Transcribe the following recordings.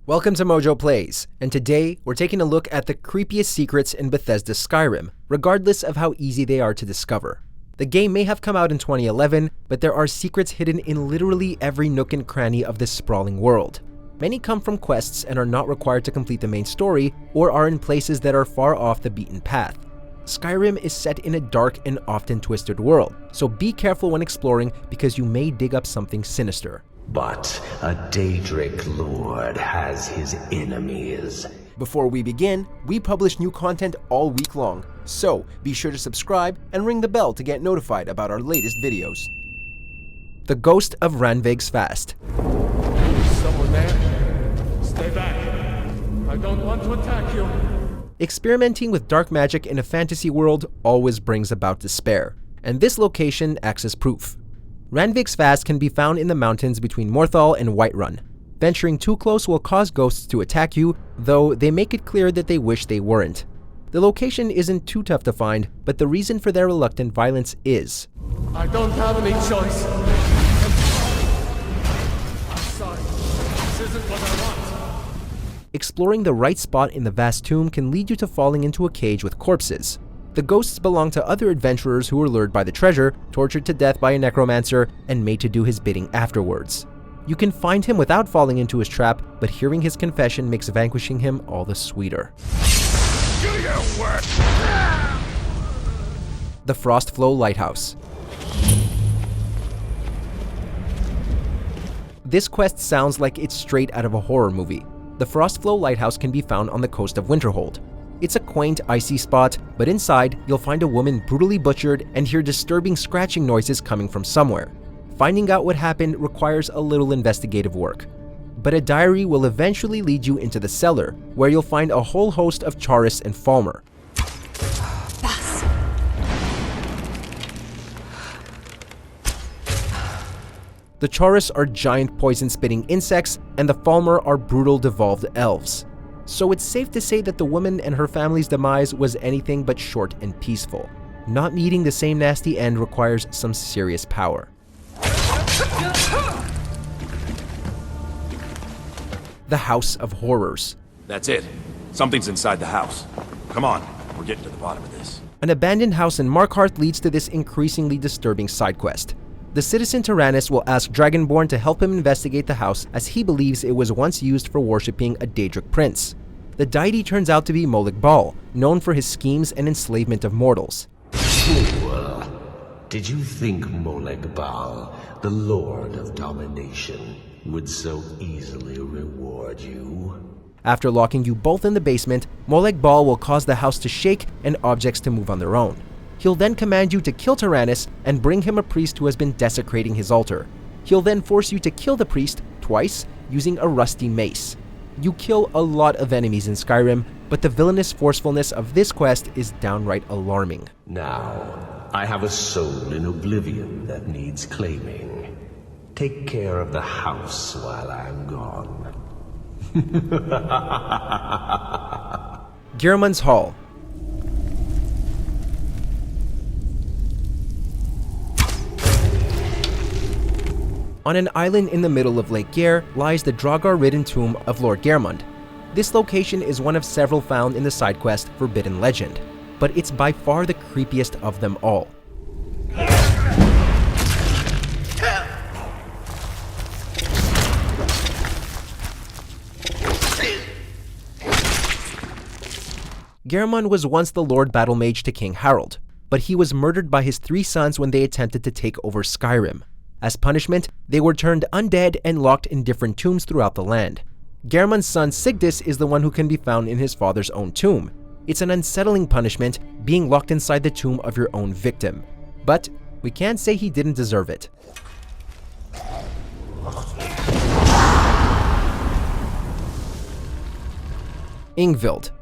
Welcome to MojoPlays, and today we're taking a look at the creepiest secrets in Bethesda Skyrim, regardless of how easy they are to discover. The game may have come out in 2011, but there are secrets hidden in literally every nook and cranny of this sprawling world. Many come from quests and are not required to complete the main story, or are in places that are far off the beaten path. Skyrim is set in a dark and often twisted world, so be careful when exploring because you may dig up something sinister. But a Daedric Lord has his enemies. Before we begin, we publish new content all week long, so be sure to subscribe and ring the bell to get notified about our latest videos. The Ghost of Wren's Fast. Someone there? Stay back. I don't want to attack you. Experimenting with dark magic in a fantasy world always brings about despair, and this location acts as proof. Wren's Fast can be found in the mountains between Morthal and Whiterun. Venturing too close will cause ghosts to attack you, though they make it clear that they wish they weren't. The location isn't too tough to find, but the reason for their reluctant violence is. I don't have any choice. I'm sorry. This isn't what I want. Exploring the right spot in the vast tomb can lead you to falling into a cage with corpses. The ghosts belong to other adventurers who were lured by the treasure, tortured to death by a necromancer, and made to do his bidding afterwards. You can find him without falling into his trap, but hearing his confession makes vanquishing him all the sweeter. The Frostflow Lighthouse. This quest sounds like it's straight out of a horror movie. The Frostflow Lighthouse can be found on the coast of Winterhold. It's a quaint, icy spot, but inside, you'll find a woman brutally butchered and hear disturbing scratching noises coming from somewhere. Finding out what happened requires a little investigative work. But a diary will eventually lead you into the cellar, where you'll find a whole host of Charis and Falmer. The Charis are giant poison-spitting insects, and the Falmer are brutal devolved elves. So it's safe to say that the woman and her family's demise was anything but short and peaceful. Not meeting the same nasty end requires some serious power. The House of Horrors. That's it. Something's inside the house. Come on, we're getting to the bottom of this. An abandoned house in Markarth leads to this increasingly disturbing side quest. The citizen Tyrannus will ask Dragonborn to help him investigate the house as he believes it was once used for worshipping a Daedric prince. The deity turns out to be Molag Bal, known for his schemes and enslavement of mortals. Fool. Did you think Molag Bal, the Lord of Domination, would so easily reward you? After locking you both in the basement, Molag Bal will cause the house to shake and objects to move on their own. He'll then command you to kill Tyrannus and bring him a priest who has been desecrating his altar. He'll then force you to kill the priest twice using a rusty mace. You kill a lot of enemies in Skyrim, but the villainous forcefulness of this quest is downright alarming. Now, I have a soul in oblivion that needs claiming. Take care of the house while I'm gone. Garamond's Hall. On an island in the middle of Lake Gare lies the Draugr-ridden tomb of Lord Garamond. This location is one of several found in the side quest Forbidden Legend, but it's by far the creepiest of them all. Garamond was once the Lord Battle Mage to King Harold, but he was murdered by his 3 sons when they attempted to take over Skyrim. As punishment, they were turned undead and locked in different tombs throughout the land. Garamond's son Sigdis is the one who can be found in his father's own tomb. It's an unsettling punishment, being locked inside the tomb of your own victim. But we can't say he didn't deserve it. Ingvild.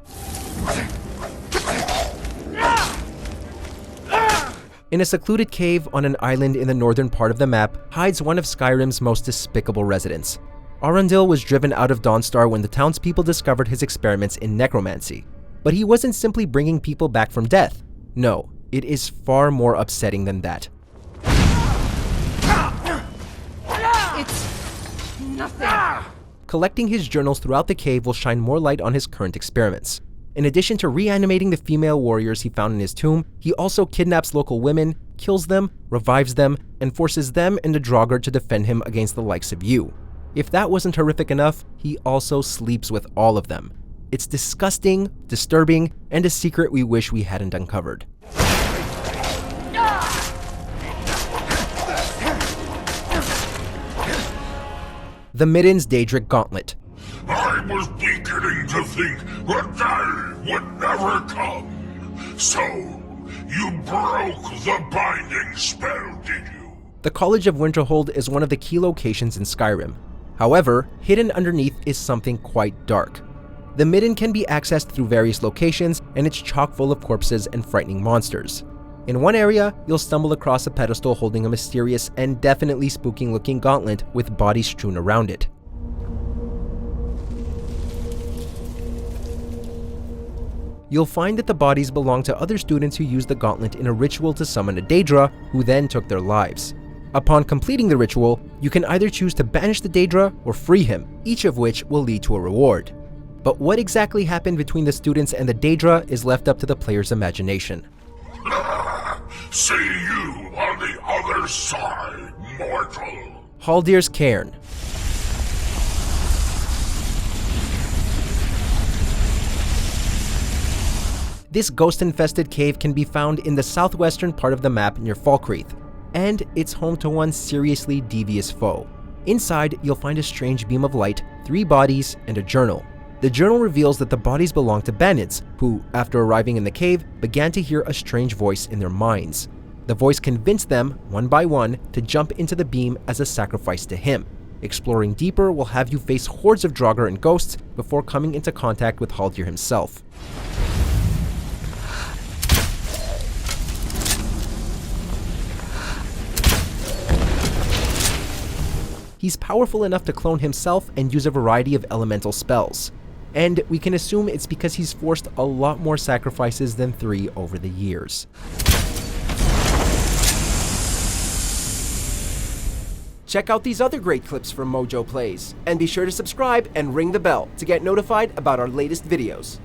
In a secluded cave on an island in the northern part of the map hides one of Skyrim's most despicable residents. Arendelle was driven out of Dawnstar when the townspeople discovered his experiments in necromancy. But he wasn't simply bringing people back from death. No, it is far more upsetting than that. It's nothing. Collecting his journals throughout the cave will shine more light on his current experiments. In addition to reanimating the female warriors he found in his tomb, he also kidnaps local women, kills them, revives them, and forces them and the Draugr to defend him against the likes of you. If that wasn't horrific enough, he also sleeps with all of them. It's disgusting, disturbing, and a secret we wish we hadn't uncovered. The Midden's Daedric Gauntlet. I was beginning to think the day would never come. So, you broke the binding spell, did you? The College of Winterhold is one of the key locations in Skyrim. However, hidden underneath is something quite dark. The Midden can be accessed through various locations, and it's chock full of corpses and frightening monsters. In one area, you'll stumble across a pedestal holding a mysterious and definitely spooky looking gauntlet with bodies strewn around it. You'll find that the bodies belong to other students who used the gauntlet in a ritual to summon a Daedra, who then took their lives. Upon completing the ritual, you can either choose to banish the Daedra or free him, each of which will lead to a reward. But what exactly happened between the students and the Daedra is left up to the player's imagination. See you on the other side, mortal. Haldir's Cairn. This ghost-infested cave can be found in the southwestern part of the map near Falkreath, and it's home to one seriously devious foe. Inside, you'll find a strange beam of light, 3 bodies, and a journal. The journal reveals that the bodies belong to Banids, who, after arriving in the cave, began to hear a strange voice in their minds. The voice convinced them, one by one, to jump into the beam as a sacrifice to him. Exploring deeper will have you face hordes of Draugr and ghosts before coming into contact with Haldir himself. He's powerful enough to clone himself and use a variety of elemental spells. And we can assume it's because he's forced a lot more sacrifices than 3 over the years. Check out these other great clips from MojoPlays, and be sure to subscribe and ring the bell to get notified about our latest videos.